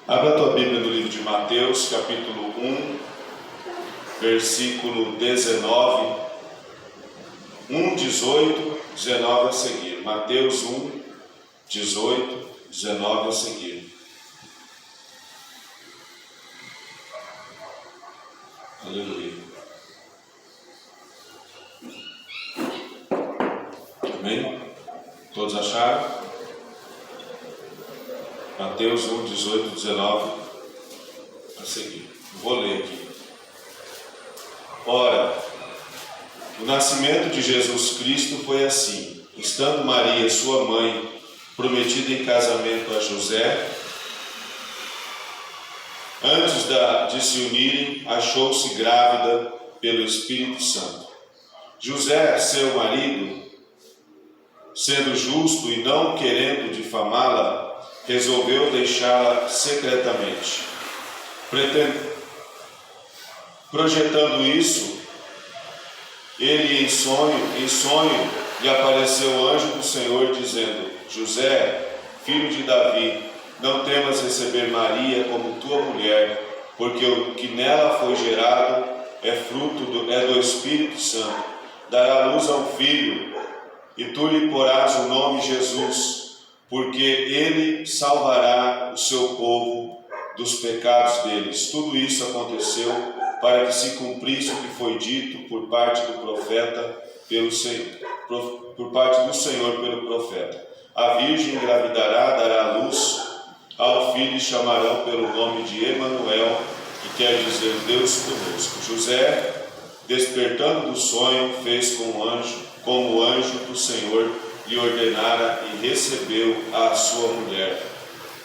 Abra a tua Bíblia no livro de Mateus, capítulo 1, versículo 19, 1, 18, 19 a seguir. Mateus 1, 18, 19 a seguir. Aleluia. Amém? Todos acharam? Mateus 1, 18, 19 a seguir. Vou ler aqui. Ora, o nascimento de Jesus Cristo foi assim. Estando Maria, sua mãe, prometida em casamento a José, antes de se unirem, achou-se grávida pelo Espírito Santo. José, seu marido, sendo justo e não querendo difamá-la, resolveu deixá-la secretamente. Projetando isso, ele em sonho lhe apareceu o anjo do Senhor, dizendo: José, filho de Davi, não temas receber Maria como tua mulher, porque o que nela foi gerado é fruto do Espírito Santo. Dará luz a um filho, e tu lhe porás o nome Jesus, porque ele salvará o seu povo dos pecados deles. Tudo isso aconteceu para que se cumprisse o que foi dito por parte do profeta pelo Senhor, pelo profeta. A virgem engravidará, dará luz ao filho e chamarão pelo nome de Emanuel, que quer dizer Deus conosco. José, despertando do sonho, fez como o anjo do Senhor lhe ordenara, e recebeu a sua mulher.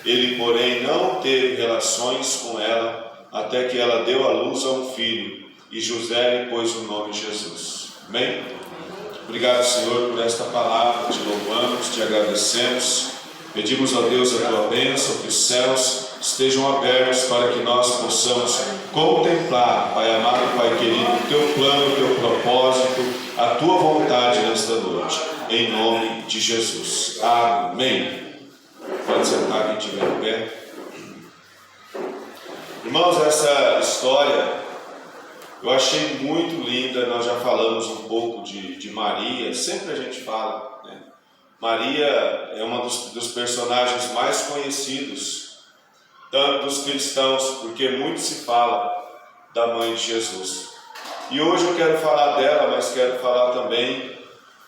Ele, porém, não teve relações com ela, até que ela deu à luz a um filho, e José lhe pôs o nome Jesus. Amém? Obrigado, Senhor, por esta palavra. Te louvamos, te agradecemos. Pedimos a Deus a tua bênção, que os céus estejam abertos para que nós possamos contemplar, Pai amado, Pai querido, o teu plano, o teu propósito, a tua vontade nesta noite. Em nome de Jesus. Amém. Pode sentar quem estiver em pé. Irmãos, essa história eu achei muito linda. Nós já falamos um pouco de Maria. Sempre a gente fala, né? Maria é uma dos personagens mais conhecidos, tanto dos cristãos, porque muito se fala da mãe de Jesus. E hoje eu quero falar dela, mas quero falar também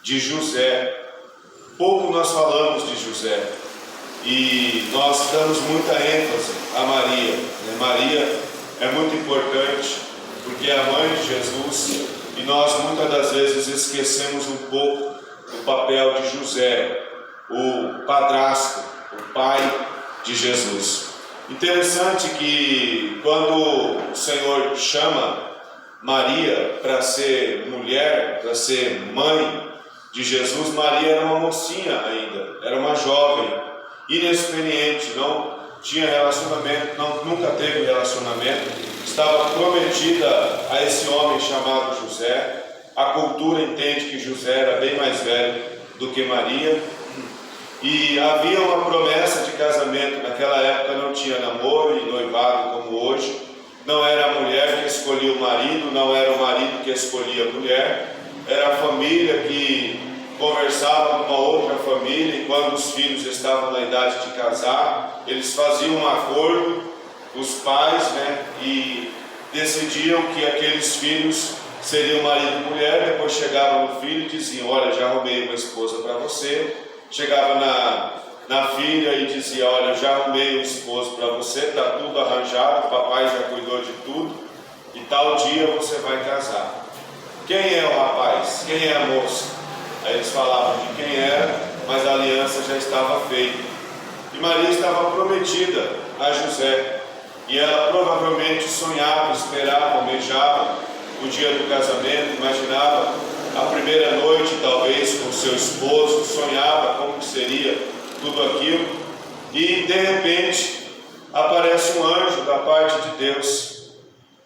de José. Pouco nós falamos de José e nós damos muita ênfase a Maria. Maria é muito importante porque é a mãe de Jesus, e nós muitas das vezes esquecemos um pouco o papel de José, o padrasto, o pai de Jesus. Interessante que quando o Senhor chama Maria para ser mulher, para ser mãe de Jesus, Maria era uma mocinha ainda, era uma jovem, inexperiente, não tinha relacionamento, nunca teve relacionamento, estava prometida a esse homem chamado José. A cultura entende que José era bem mais velho do que Maria, e havia uma promessa de casamento. Naquela época não tinha namoro e noivado como hoje, não era a mulher que escolhia o marido, não era o marido que escolhia a mulher, era a família que conversava com uma outra família, e quando os filhos estavam na idade de casar, eles faziam um acordo, os pais, e decidiam que aqueles filhos seriam marido e mulher. Depois chegava no filho e diziam: olha, já arrumei uma esposa para você. Chegava na filha e dizia: olha, já arrumei um esposo para você, está tudo arranjado, o papai já cuidou de tudo, e tal dia você vai casar. Quem é o rapaz? Quem é a moça? Aí eles falavam de quem era, mas a aliança já estava feita. E Maria estava prometida a José, e ela provavelmente sonhava, esperava, almejava o dia do casamento, imaginava a primeira noite, talvez, com seu esposo, sonhava como seria tudo aquilo, e de repente aparece um anjo da parte de Deus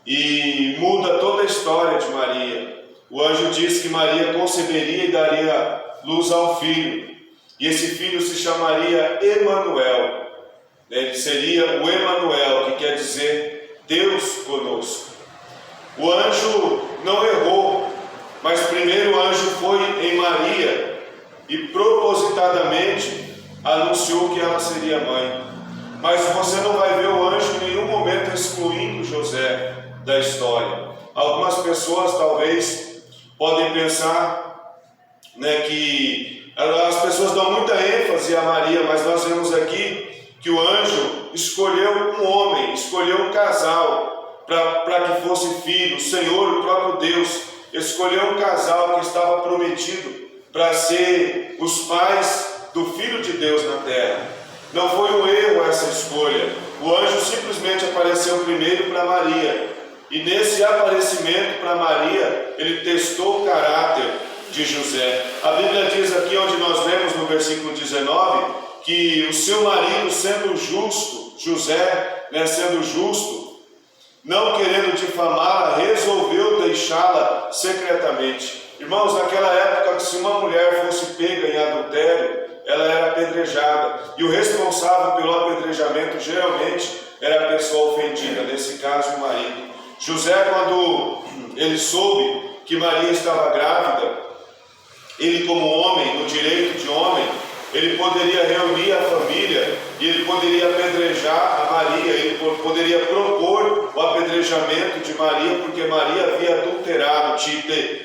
e muda toda a história de Maria. O anjo diz que Maria conceberia e daria luz ao filho, e esse filho se chamaria Emanuel. Ele seria o Emanuel, que quer dizer Deus conosco. O anjo não errou, mas primeiro o anjo foi em Maria e propositadamente anunciou que ela seria mãe. Mas você não vai ver o anjo em nenhum momento excluindo José da história. Algumas pessoas talvez podem pensar, que as pessoas dão muita ênfase a Maria, mas nós vemos aqui que o anjo escolheu um homem, escolheu um casal para que fosse filho. O Senhor, o próprio Deus, escolheu um casal que estava prometido para ser os pais do Filho de Deus na terra. Não foi um erro essa escolha. O anjo simplesmente apareceu primeiro para Maria. E nesse aparecimento para Maria, ele testou o caráter de José. A Bíblia diz aqui, onde nós vemos no versículo 19, que o seu marido, sendo justo, José, sendo justo, não querendo difamá-la, resolveu deixá-la secretamente. Irmãos, naquela época, se uma mulher fosse pega em adultério, ela era apedrejada. E o responsável pelo apedrejamento geralmente era a pessoa ofendida, nesse caso o marido. José, quando ele soube que Maria estava grávida, ele como homem, no direito de homem, ele poderia reunir a família e ele poderia apedrejar a Maria, ele poderia propor o apedrejamento de Maria, porque Maria havia adulterado,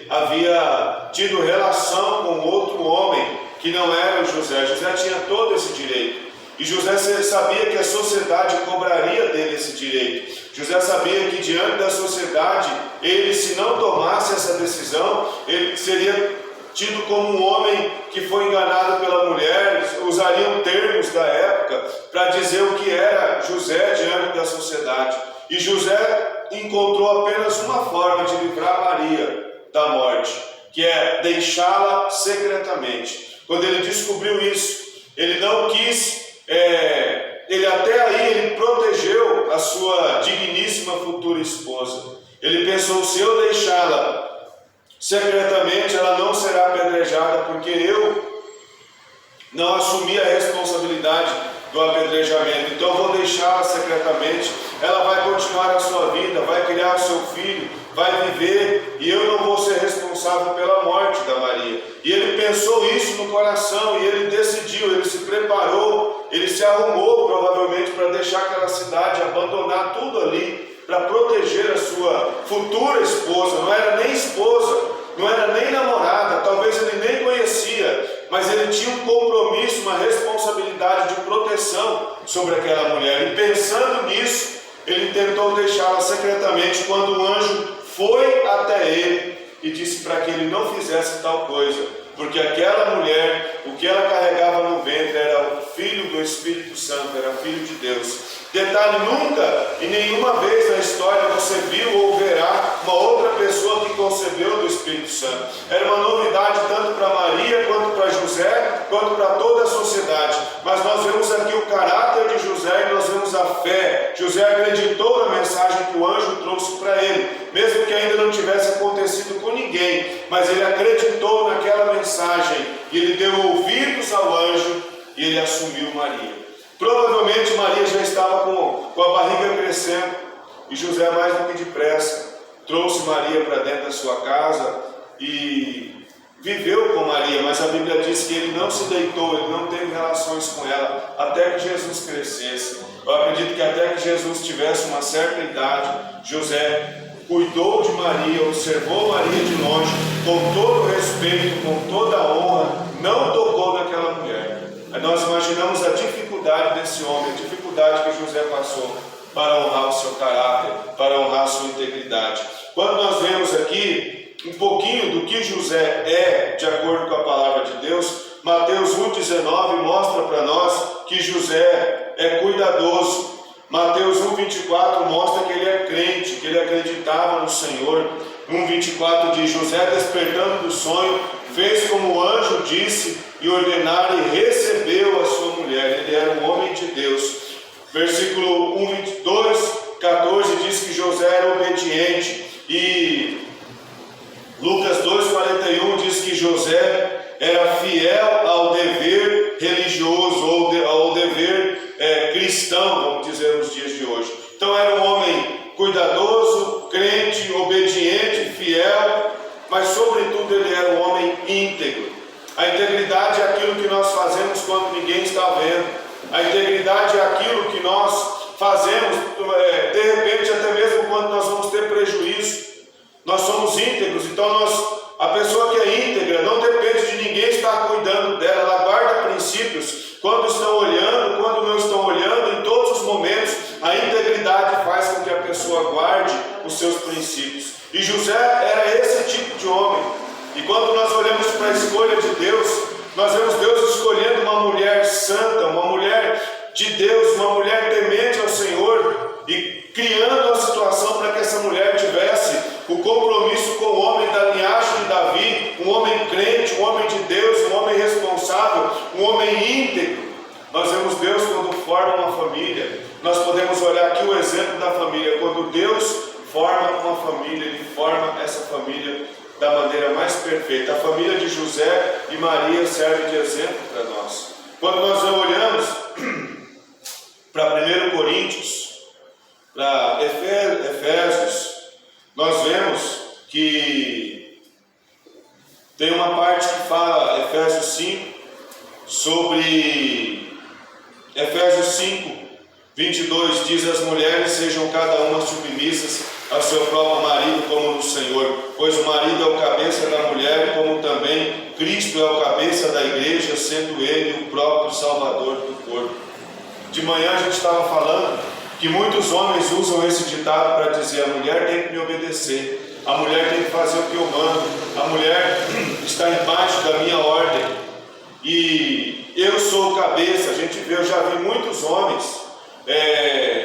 havia tido relação com outro homem que não era o José. José tinha todo esse direito. E José sabia que a sociedade cobraria dele esse direito. José sabia que diante da sociedade, ele, se não tomasse essa decisão, ele seria tido como um homem que foi enganado pela mulher. Usariam termos da época para dizer o que era José diante da sociedade. E José encontrou apenas uma forma de livrar Maria da morte, que é deixá-la secretamente. Quando ele descobriu isso, ele não quis, ele protegeu a sua digníssima futura esposa. Ele pensou, se eu deixá-la secretamente, ela não será apedrejada, porque eu não assumi a responsabilidade do apedrejamento. Então eu vou deixá-la secretamente, ela vai continuar a sua vida, vai criar o seu filho, vai viver, e eu não vou ser responsável pela morte da Maria. E ele pensou isso no coração, e ele decidiu, ele se preparou, ele se arrumou provavelmente para deixar aquela cidade, abandonar tudo ali, para proteger a sua futura esposa. Não era nem esposa, não era nem namorada, talvez ele nem conhecia, mas ele tinha um compromisso, uma responsabilidade de proteção sobre aquela mulher. E pensando nisso, ele tentou deixá-la secretamente, quando o anjo foi até ele e disse para que ele não fizesse tal coisa, porque aquela mulher, o que ela carregava no ventre era o Filho do Espírito Santo, era Filho de Deus. Detalhe, nunca e nenhuma vez na história você viu ou verá uma outra pessoa que concebeu do Espírito Santo. Era uma novidade tanto para Maria, quanto para José, quanto para toda a sociedade. Mas nós vemos aqui o caráter de José e nós vemos a fé. José acreditou na mensagem que o anjo trouxe para ele, mesmo que ainda não tivesse acontecido com ninguém, mas ele acreditou naquela mensagem e ele deu ouvidos ao anjo e ele assumiu Maria. Provavelmente Maria já estava com a barriga crescendo, e José, mais do que depressa, trouxe Maria para dentro da sua casa e viveu com Maria. Mas a Bíblia diz que ele não se deitou, ele não teve relações com ela até que Jesus crescesse. Eu acredito que até que Jesus tivesse uma certa idade, José cuidou de Maria, observou Maria de longe, com todo o respeito, com toda a honra, não tocou naquela mulher. Nós imaginamos a dificuldade desse homem, a dificuldade que José passou para honrar o seu caráter, para honrar a sua integridade. Quando nós vemos aqui um pouquinho do que José é, de acordo com a palavra de Deus, Mateus 1,19 mostra para nós que José é cuidadoso. Mateus 1,24 mostra que ele é crente, que ele acreditava no Senhor. 1,24 diz: José, despertando do sonho, fez como o anjo disse e ordenara, e recebeu a sua mulher. Ele era um homem de Deus. Versículo 14 diz que José era obediente. E Lucas 2,41 diz que José era fiel ao dever religioso, ou ao dever cristão cristão, vamos dizer, nos dias de hoje. Então era um homem cuidadoso, crente, obediente, fiel, mas sobretudo ele era um homem íntegro. A integridade é aquilo que nós fazemos quando ninguém está vendo. A integridade é aquilo que nós fazemos, de repente, até mesmo quando nós vamos ter prejuízo. Nós somos íntegros, então a pessoa que é íntegra não depende de ninguém estar cuidando dela, ela guarda princípios quando estão olhando, quando não estão olhando, em todos os momentos. A integridade faz com que a pessoa guarde os seus princípios. E José era esse tipo de homem. E quando nós olhamos para a escolha de Deus, nós vemos Deus escolhendo uma mulher santa, uma mulher de Deus, uma mulher temente ao Senhor, e criando a situação para que essa mulher tivesse o compromisso com o homem da linhagem de Davi, um homem crente, um homem de Deus, um homem responsável, um homem íntegro. Nós vemos Deus quando forma uma família. Nós podemos olhar aqui o exemplo da família. Quando Deus forma uma família, Ele forma essa família da maneira mais perfeita. A família de José e Maria serve de exemplo para nós. Quando nós olhamos para 1 Coríntios, para Efésios, nós vemos que tem uma parte que fala, Efésios 5, sobre Efésios 5, 22, diz: as mulheres sejam cada uma submissas ao seu próprio marido como no Senhor, pois o marido é o cabeça da mulher, como também Cristo é o cabeça da igreja, sendo ele o próprio Salvador do corpo. De manhã a gente estava falando que muitos homens usam esse ditado para dizer: a mulher tem que me obedecer, a mulher tem que fazer o que eu mando, a mulher está embaixo da minha ordem, e eu sou o cabeça. A gente vê, eu já vi muitos homens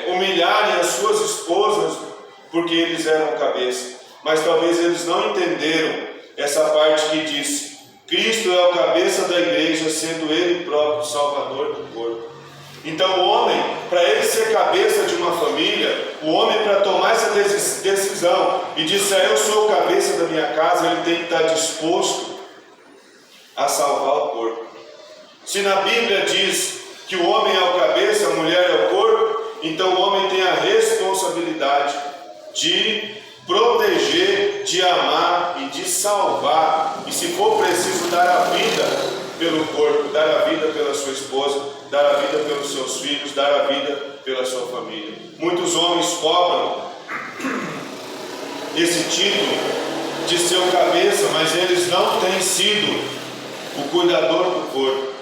humilharem as suas esposas porque eles eram cabeça, mas talvez eles não entenderam essa parte que diz: Cristo é o cabeça da igreja, sendo ele próprio Salvador do corpo. Então o homem, para ele ser cabeça de uma família, o homem, para tomar essa decisão e dizer: eu sou o cabeça da minha casa, ele tem que estar disposto a salvar o corpo. Se na Bíblia diz que o homem é o cabeça, a mulher é o corpo, então o homem tem a responsabilidade de proteger, de amar e de salvar, e se for preciso dar a vida pelo corpo, dar a vida pela sua esposa, dar a vida pelos seus filhos, dar a vida pela sua família. Muitos homens cobram esse título de ser o cabeça, mas eles não têm sido o cuidador do corpo.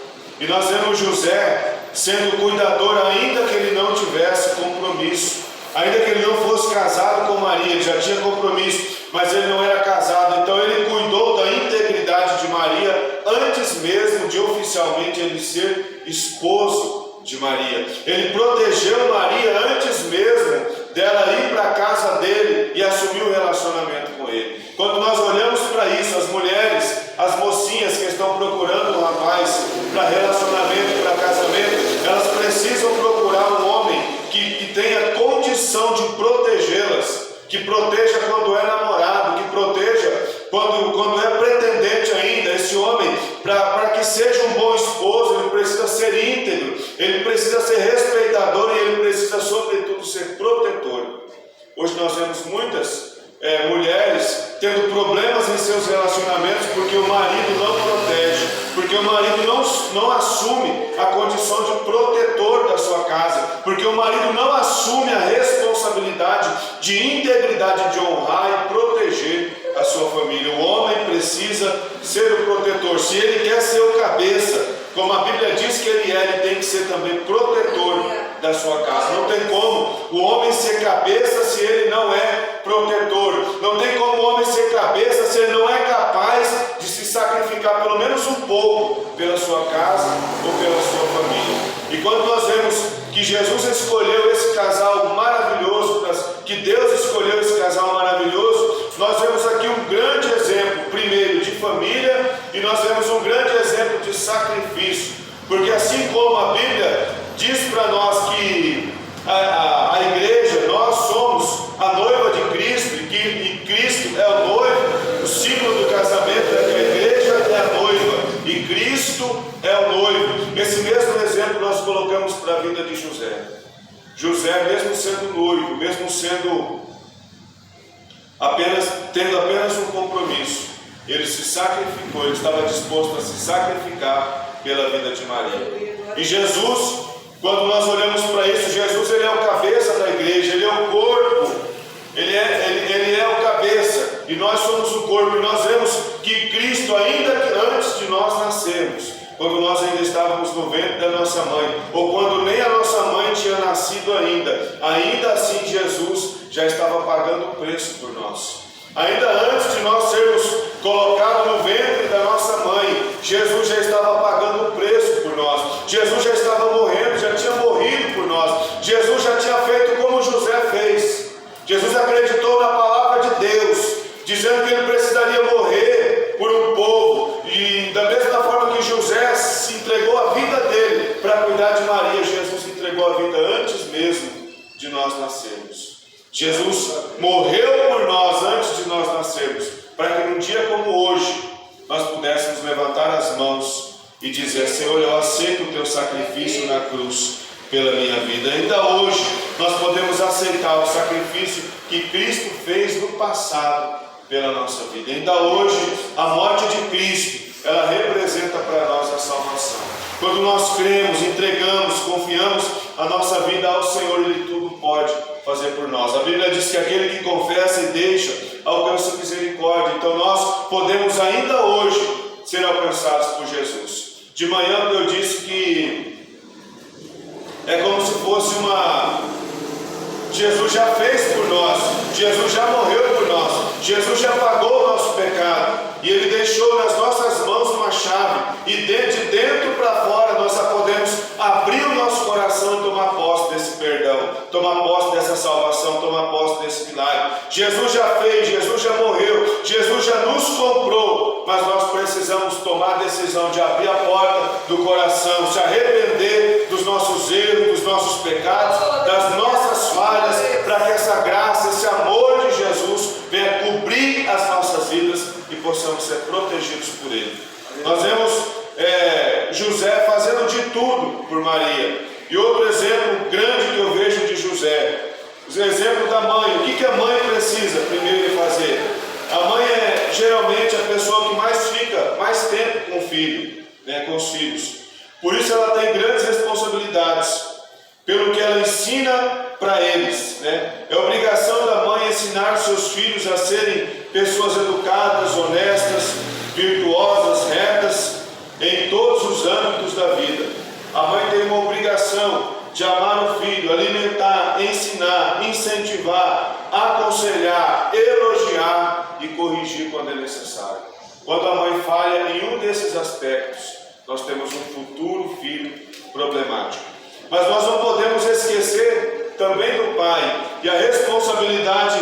E nós vemos José sendo cuidador, ainda que ele não tivesse compromisso, ainda que ele não fosse casado com Maria. Ele já tinha compromisso, mas ele não era casado. Então ele cuidou da integridade de Maria antes mesmo de oficialmente ele ser esposo de Maria. Ele protegeu Maria antes mesmo dela ir para a casa dele e assumir um relacionamento com ele. Quando nós olhamos para isso, as mulheres, as mocinhas que estão procurando um rapaz para relacionamento, para casamento, elas precisam procurar um homem que tenha condição de protegê-las, que proteja quando é namorado, que proteja quando é pretendente ainda. Esse homem, para que seja um bom esposo, ele precisa ser íntegro, ele precisa ser respeitador e ele precisa, sobretudo, ser protetor. Hoje nós vemos muitas mulheres tendo problemas em seus relacionamentos porque o marido não protege, porque o marido não assume a condição de protetor da sua casa, porque o marido não assume a responsabilidade de integridade, de honrar e proteger a sua família. O homem precisa ser o protetor. Se ele quer ser o cabeça, como a Bíblia diz que ele tem que ser também protetor da sua casa. Não tem como o homem ser cabeça se ele não é protetor. Não tem como o homem ser cabeça se ele não é capaz de se sacrificar pelo menos um pouco pela sua casa ou pela sua família. E quando nós vemos que Jesus escolheu esse casal maravilhoso, que Deus escolheu esse casal maravilhoso, nós vemos aqui um grande exemplo, primeiro, de família, e nós vemos um grande exemplo de sacrifício. Porque assim como a Bíblia diz para nós que a igreja, nós somos a noiva de Cristo, e Cristo é o noivo, o símbolo do casamento é que a igreja é a noiva e Cristo é o noivo. Esse mesmo exemplo nós colocamos para a vida de José. José, mesmo sendo noivo, mesmo tendo apenas um compromisso, ele se sacrificou, ele estava disposto a se sacrificar pela vida de Maria. E Jesus, quando nós olhamos para isso, Jesus, ele é o cabeça da igreja, ele é o corpo, ele é o cabeça, e nós somos o corpo, e nós vemos que Cristo, ainda que antes de nós nascermos, quando nós ainda estávamos no ventre da nossa mãe, ou quando nem a nossa mãe tinha nascido ainda assim Jesus já estava pagando o preço por nós. Ainda antes de nós sermos colocados no ventre da nossa mãe, Jesus já estava pagando o preço por nós. Jesus já estava morrendo, já tinha morrido por nós. Jesus já tinha feito como José fez. Jesus acreditou na palavra de Deus, dizendo que ele precisaria morrer por um povo. E da mesma forma que José se entregou a vida dele para cuidar de Maria, Jesus entregou a vida antes mesmo de nós nascermos. Jesus morreu por nós antes de nós nascermos, para que num dia como hoje nós pudéssemos levantar as mãos e dizer: Senhor, eu aceito o teu sacrifício na cruz pela minha vida. Ainda hoje nós podemos aceitar o sacrifício que Cristo fez no passado pela nossa vida. Ainda hoje a morte de Cristo, ela representa para nós a salvação. Quando nós cremos, entregamos, confiamos a nossa vida ao Senhor, Ele tudo pode fazer por nós. A Bíblia diz que aquele que confessa e deixa, alcança misericórdia. Então nós podemos ainda hoje ser alcançados por Jesus. De manhã eu disse que é como se fosse Jesus já fez por nós, Jesus já morreu por nós, Jesus já pagou o nosso pecado, e Ele deixou nas nossas mãos uma chave, e de dentro para fora nós só podemos abrir o nosso coração e tomar posse desse perdão, tomar posse dessa salvação, tomar posse desse milagre. Jesus já fez, Jesus já morreu, Jesus já nos comprou, mas nós precisamos tomar a decisão de abrir a porta do coração, se arrepender dos nossos erros, dos nossos pecados, das nossas falhas, para que essa graça, esse amor de Jesus venha cobrir as nossas vidas e possamos ser protegidos por Ele. Nós vemos José fazendo de tudo por Maria. E outro exemplo grande que eu vejo de José, o exemplo da mãe. O que a mãe precisa primeiro fazer? A mãe é geralmente a pessoa que mais fica mais tempo com o filho, com os filhos. Por isso ela tem grandes responsabilidades, pelo que ela ensina para eles. É obrigação da mãe ensinar seus filhos a serem pessoas educadas, honestas, virtuosas, retas, em todos os âmbitos da vida. A mãe tem uma obrigação de amar o filho, alimentar, ensinar, incentivar, aconselhar, elogiar e corrigir quando é necessário. Quando a mãe falha em um desses aspectos, nós temos um futuro filho problemático. Mas nós não podemos esquecer também do pai, e a responsabilidade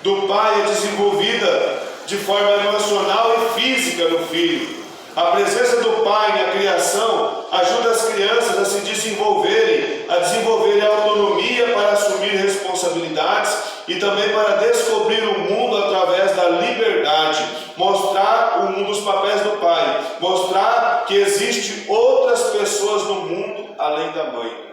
do pai é desenvolvida de forma emocional e física no filho. A presença do pai na criação ajuda as crianças a se desenvolverem, a autonomia para assumir responsabilidades e também para descobrir o mundo através da liberdade, mostrar um dos papéis do pai, mostrar que existem outras pessoas no mundo além da mãe.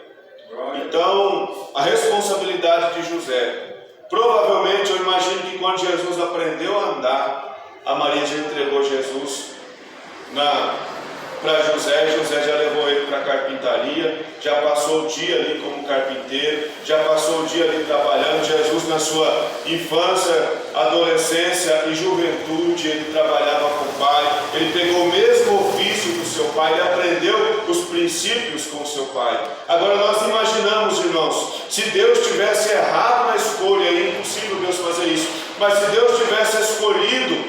Então, a responsabilidade de José, provavelmente eu imagino que quando Jesus aprendeu a andar, a Maria já entregou Jesus para José. José já levou ele para a carpintaria, já passou o dia ali como carpinteiro, já passou o dia ali trabalhando. Jesus, na sua infância, adolescência e juventude, ele trabalhava com o pai, ele pegou o mesmo ofício do seu pai, ele aprendeu os princípios com o seu pai. Agora nós imaginamos, irmãos, se Deus tivesse errado na escolha, é impossível Deus fazer isso, mas se Deus tivesse escolhido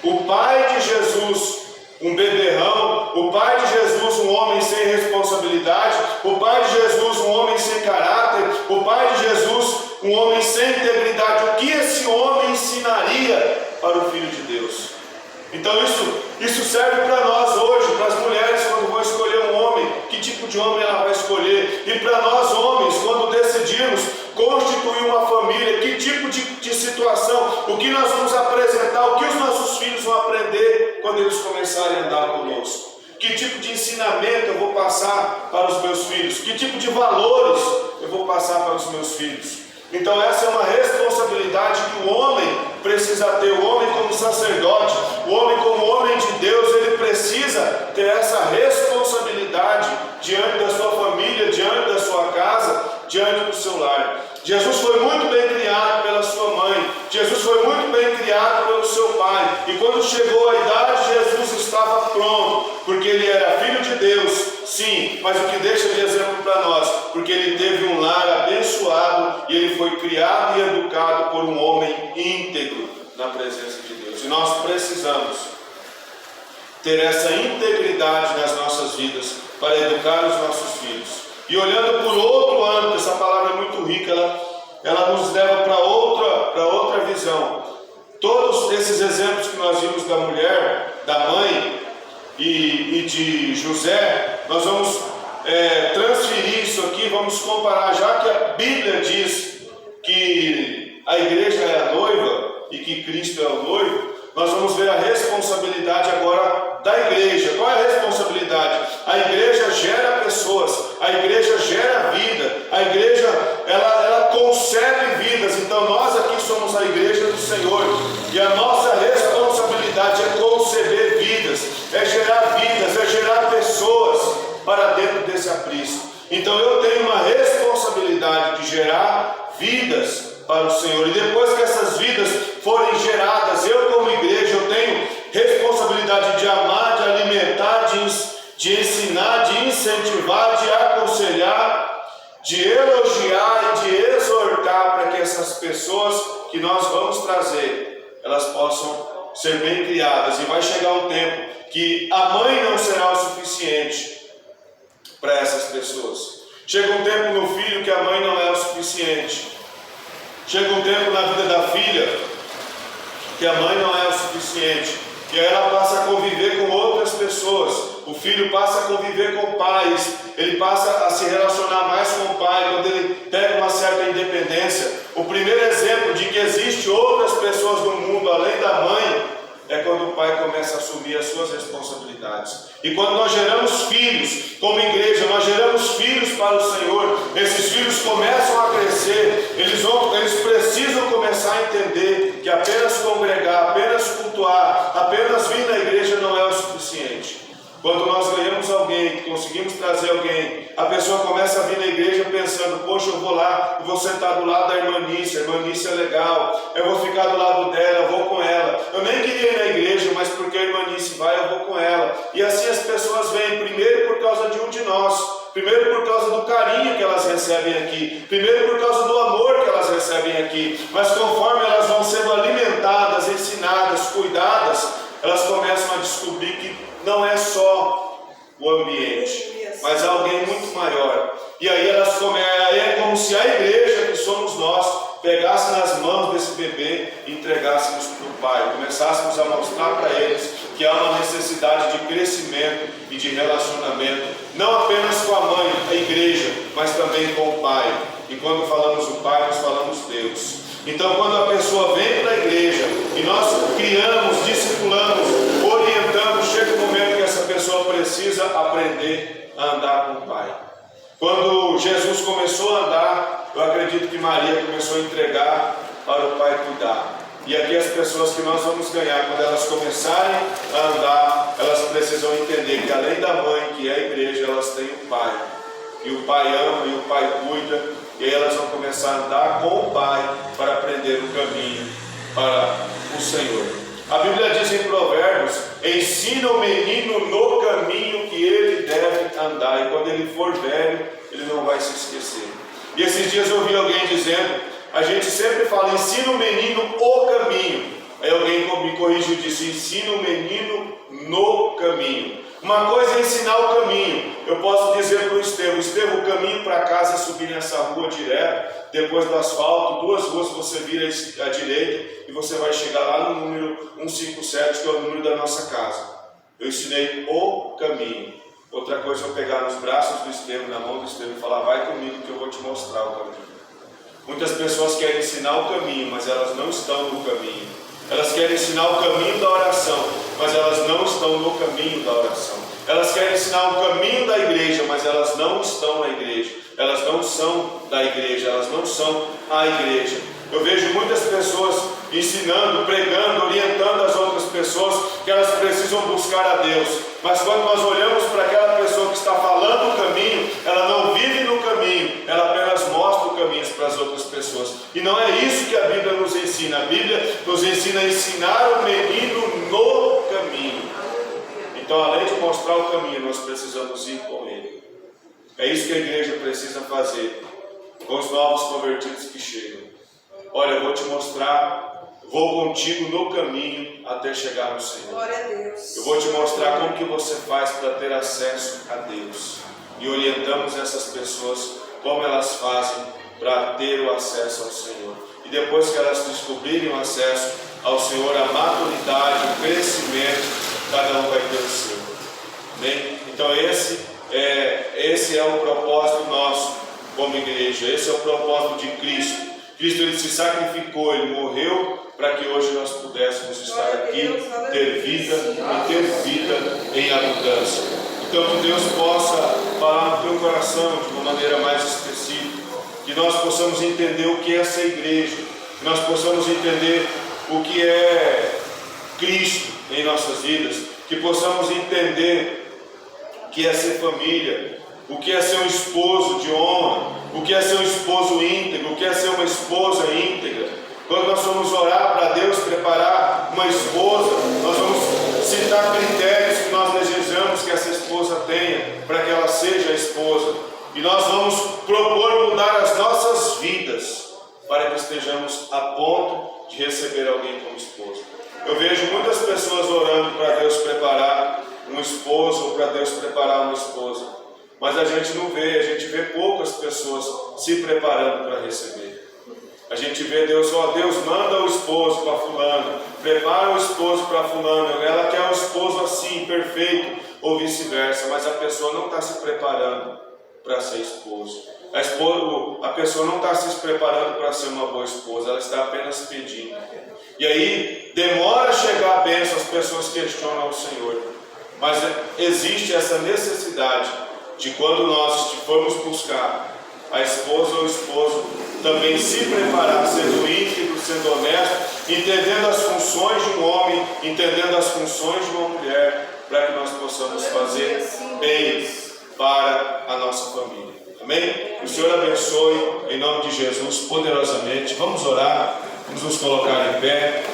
o pai de Jesus, um beberrão, o pai de Jesus, um homem sem responsabilidade, o pai de Jesus, um homem sem caráter, o pai de Jesus, um homem sem integridade, o que esse homem ensinaria para o Filho de Deus? Então isso serve para nós hoje, para as mulheres quando vão escolher um homem, que tipo de homem ela vai escolher, e para nós homens, quando decidimos constituir uma família, que tipo de situação, o que nós vamos apresentar, o que os nossos filhos vão aprender quando eles começarem a andar conosco, Que tipo de ensinamento eu vou passar para os meus filhos? Que tipo de valores eu vou passar para os meus filhos? Então essa é uma responsabilidade que o homem precisa ter, o homem como sacerdote, o homem como homem de Deus, ele precisa ter essa responsabilidade diante da sua família, diante da sua casa, diante do seu lar. Jesus foi muito bem criado pela sua mãe, Jesus foi muito bem criado pelo seu pai, e quando chegou a idade, Jesus estava pronto, porque ele era filho de Deus, sim, mas o que deixa de exemplo para nós, porque ele teve um lar abençoado, e ele foi criado e educado por um homem íntegro na presença de Deus, e nós precisamos ter essa integridade nas nossas vidas, para educar os nossos filhos. E olhando por outro âmbito, essa palavra é muito rica, ela nos leva para outra visão. Todos esses exemplos que nós vimos da mulher, da mãe e de José, nós vamos transferir isso aqui, vamos comparar, já que a Bíblia diz que a igreja é a noiva e que Cristo é o noivo, nós vamos ver a responsabilidade agora da igreja. Qual é a responsabilidade? A igreja gera pessoas, a igreja gera vida, a igreja ela concebe vidas. Então nós aqui somos a igreja do Senhor, e a nossa responsabilidade é conceber vidas, é gerar vidas, é gerar pessoas para dentro desse aprisco. Então eu tenho uma responsabilidade de gerar vidas para o Senhor, e depois que essas vidas forem geradas, eu como igreja, eu tenho responsabilidade de amar, de alimentar, de ensinar, de incentivar, de aconselhar, de elogiar e de exortar, para que essas pessoas que nós vamos trazer, elas possam ser bem criadas. E vai chegar um tempo que a mãe não será o suficiente para essas pessoas. Chega um tempo no filho que a mãe não é o suficiente. Chega um tempo na vida da filha que a mãe não é o suficiente, e aí ela passa a conviver com outras pessoas. O filho passa a conviver com pais, ele passa a se relacionar mais com o pai, quando ele pega uma certa independência. O primeiro exemplo de que existe outras pessoas no mundo além da mãe é quando o pai começa a assumir as suas responsabilidades. E quando nós geramos filhos, como igreja, nós geramos filhos para o Senhor, esses filhos começam a crescer, eles precisam começar a entender que apenas congregar, apenas cultuar, apenas vir na igreja não é o suficiente. Quando nós ganhamos alguém, conseguimos trazer alguém, a pessoa começa a vir na igreja pensando: poxa, eu vou lá, eu vou sentar do lado da irmanice, a irmanice é legal, eu vou ficar do lado dela, eu vou com ela. Eu nem queria ir na igreja, mas porque a irmanice vai, eu vou com ela. E assim as pessoas vêm, primeiro por causa de um de nós, primeiro por causa do carinho que elas recebem aqui, primeiro por causa do amor que elas recebem aqui, mas conforme elas vão sendo alimentadas, ensinadas, cuidadas, elas começam a descobrir que não é só o ambiente, mas alguém muito maior. E aí é como se a igreja, que somos nós, pegasse nas mãos desse bebê e entregássemos para o pai, começássemos a mostrar para eles que há uma necessidade de crescimento e de relacionamento, não apenas com a mãe, a igreja, mas também com o pai. E quando falamos o pai, nós falamos Deus. Então, quando a pessoa vem para a igreja e nós criamos, discipulamos, orientamos, chega um momento que essa pessoa precisa aprender a andar com o pai. Quando Jesus começou a andar, eu acredito que Maria começou a entregar para o pai cuidar. E aqui as pessoas que nós vamos ganhar, quando elas começarem a andar, elas precisam entender que além da mãe, que é a igreja, elas têm o pai. E o pai ama, e o pai cuida. E aí elas vão começar a andar com o pai para aprender o caminho para o Senhor. A Bíblia diz em Provérbios: ensina o menino no caminho que ele deve andar, e quando ele for velho, ele não vai se esquecer. E esses dias eu ouvi alguém dizendo: a gente sempre fala, ensina o menino o caminho. Aí alguém me corrigiu e disse: ensina o menino no caminho. Uma coisa é ensinar o caminho. Eu posso dizer para o Estevão, o caminho para casa é subir nessa rua direto, depois do asfalto, 2 ruas você vira à direita e você vai chegar lá no número 157, que é o número da nossa casa. Eu ensinei o caminho. Outra coisa é eu pegar nos braços do Estevão, na mão do Estevão e falar: vai comigo que eu vou te mostrar o caminho. Muitas pessoas querem ensinar o caminho, mas elas não estão no caminho. Elas querem ensinar o caminho da oração, mas elas não estão no caminho da oração. Elas querem ensinar o caminho da igreja, mas elas não estão na igreja. Elas não são da igreja, elas não são a igreja. Eu vejo muitas pessoas ensinando, pregando, orientando as outras pessoas que elas precisam buscar a Deus. Mas quando nós olhamos para aquela pessoa que está falando o caminho, ela não vive no caminho, ela apenas mostra o caminho para as outras pessoas. E não é isso que a Bíblia nos ensina. A Bíblia nos ensina a ensinar o menino no caminho. Então, além de mostrar o caminho, nós precisamos ir com ele. É isso que a igreja precisa fazer com os novos convertidos que chegam. Olha, eu vou te mostrar, vou contigo no caminho até chegar no Senhor. Glória a Deus. Eu vou te mostrar como que você faz para ter acesso a Deus. E orientamos essas pessoas como elas fazem para ter o acesso ao Senhor. E depois que elas descobrirem o acesso ao Senhor, a maturidade, o crescimento, cada um vai ter o seu. Amém? Então esse é o propósito nosso como igreja. Esse é o propósito de Cristo. Cristo, ele se sacrificou, ele morreu para que hoje nós pudéssemos estar aqui, ter vida e ter vida em abundância. Então que Deus possa falar no teu coração de uma maneira mais específica, que nós possamos entender o que é essa igreja, que nós possamos entender o que é Cristo em nossas vidas, que possamos entender o que é ser família, o que é ser um esposo de honra, o que é ser um esposo íntegro, o que é ser uma esposa íntegra. Quando nós vamos orar para Deus preparar uma esposa, nós vamos citar critérios que nós desejamos que essa esposa tenha, para que ela seja a esposa. E nós vamos propor mudar as nossas vidas, para que estejamos a ponto de receber alguém como esposa. Eu vejo muitas pessoas orando para Deus preparar um esposo, ou para Deus preparar uma esposa. Mas a gente não vê, a gente vê poucas pessoas se preparando para receber. A gente vê Deus, Deus manda o esposo para fulano, prepara o esposo para fulano, ela quer um esposo assim, perfeito, ou vice-versa, mas a pessoa não está se preparando para ser esposo. A pessoa não está se preparando para ser uma boa esposa, ela está apenas pedindo. E aí, demora a chegar a bênção, as pessoas questionam o Senhor. Mas existe essa necessidade de quando nós formos buscar a esposa ou o esposo, também se preparar, sendo íntegro, sendo honesto, entendendo as funções de um homem, entendendo as funções de uma mulher, para que nós possamos fazer bem para a nossa família. Amém? O Senhor abençoe, em nome de Jesus, poderosamente. Vamos orar, vamos nos colocar em pé,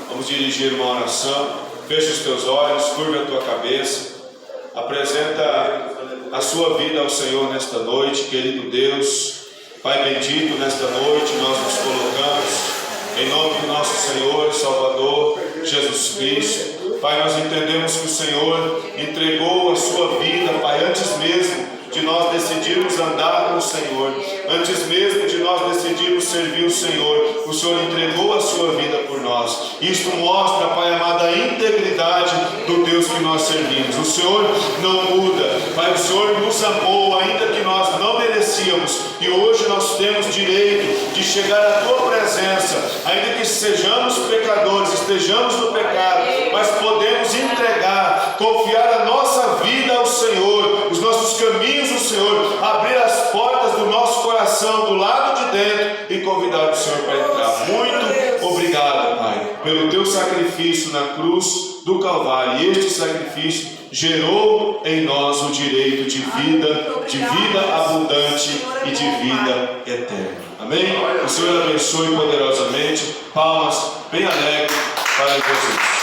vamos dirigir uma oração. Feche os teus olhos, curva a tua cabeça. Apresenta a sua vida ao Senhor nesta noite, querido Deus. Pai bendito, nesta noite nós nos colocamos em nome do nosso Senhor e Salvador Jesus Cristo. Pai, nós entendemos que o Senhor entregou a sua vida, Pai, antes mesmo de nós decidirmos andar com o Senhor, antes mesmo de nós decidirmos servir o Senhor entregou a sua vida por nós. Isto mostra, Pai amado, a integridade do Deus que nós servimos. O Senhor não muda, Pai, o Senhor nos amou, ainda que nós não merecíamos, e hoje nós temos direito de chegar à tua presença, ainda que sejamos pecadores, estejamos no pecado, mas podemos entregar, confiar a nossa vida ao Senhor, os nossos caminhos ao Senhor, abrir as portas do nosso coração, do lado de dentro, e convidar o Senhor para entrar. Muito obrigado, Pai, pelo teu sacrifício na cruz do Calvário. E este sacrifício gerou em nós o direito de vida abundante e de vida eterna. Amém? O Senhor abençoe poderosamente. Palmas bem alegres para Jesus.